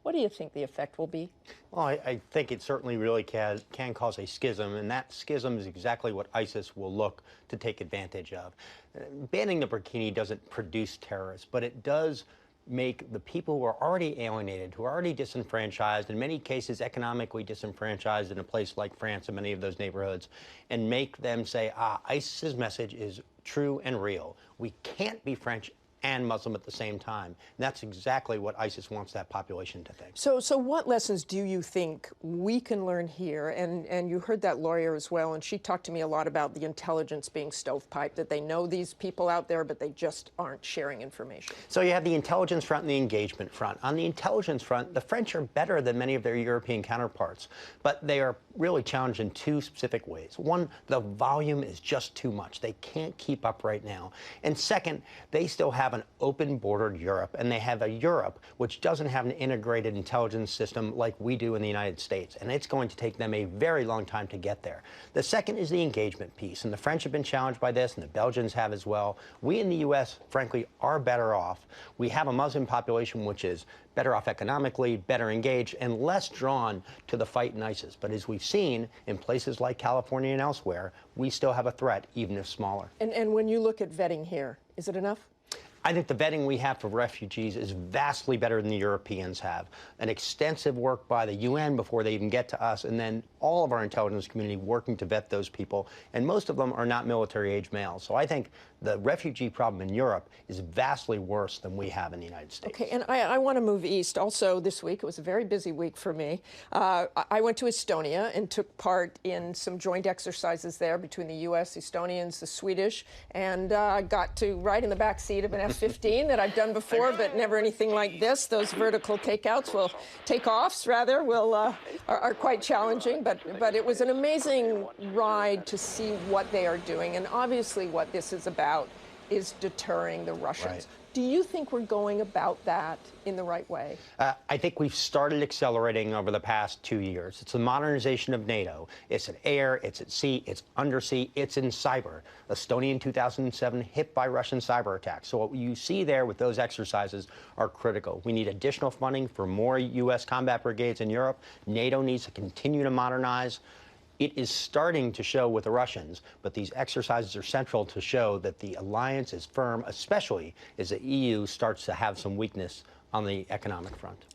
What do you think the effect will be? Well, I think it certainly really can cause a schism, and that schism is exactly what ISIS will look to take advantage of. Banning the burkini doesn't produce terrorists, but it does make the people who are already alienated, who are already disenfranchised, in many cases economically disenfranchised in a place like France and many of those neighborhoods, and make them say, ISIS's message is true and real. We can't be French and Muslim at the same time. And that's exactly what ISIS wants that population to think. So what lessons do you think we can learn here? And you heard that lawyer as well, and she talked to me a lot about the intelligence being stovepiped, that they know these people out there, but they just aren't sharing information. So you have the intelligence front and the engagement front. On the intelligence front, the French are better than many of their European counterparts, but they are really challenged in two specific ways. One, the volume is just too much. They can't keep up right now. And second, they still have an open-bordered Europe, and they have a Europe which doesn't have an integrated intelligence system like we do in the United States, and it's going to take them a very long time to get there. The second is the engagement piece, and the French have been challenged by this, and the Belgians have as well. We in the U.S., frankly, are better off. We have a Muslim population which is better off economically, better engaged, and less drawn to the fight in ISIS. But as we've seen in places like California and elsewhere, we still have a threat, even if smaller. And when you look at vetting here, is it enough? I think the vetting we have for refugees is vastly better than the Europeans have. An extensive work by the UN before they even get to us, and then all of our intelligence community working to vet those people, and most of them are not military-age males. So I think the refugee problem in Europe is vastly worse than we have in the United States. Okay, and I want to move east. Also this week, it was a very busy week for me. I went to Estonia and took part in some joint exercises there between the U.S., Estonians, the Swedish, and got to ride in the back seat of an F-15 that I've done before, but never anything like this. Those vertical takeoffs are quite challenging, but it was an amazing ride to see what they are doing, and obviously what this is about is deterring the Russians. Right. Do you think we're going about that in the right way? I think we've started accelerating over the past 2 years. It's the modernization of NATO. It's at air, it's at sea, it's undersea, it's in cyber. Estonia in 2007 hit by Russian cyber attacks. So what you see there with those exercises are critical. We need additional funding for more U.S. combat brigades in Europe. NATO needs to continue to modernize. It is starting to show with the Russians, but these exercises are central to show that the alliance is firm, especially as the EU starts to have some weakness on the economic front.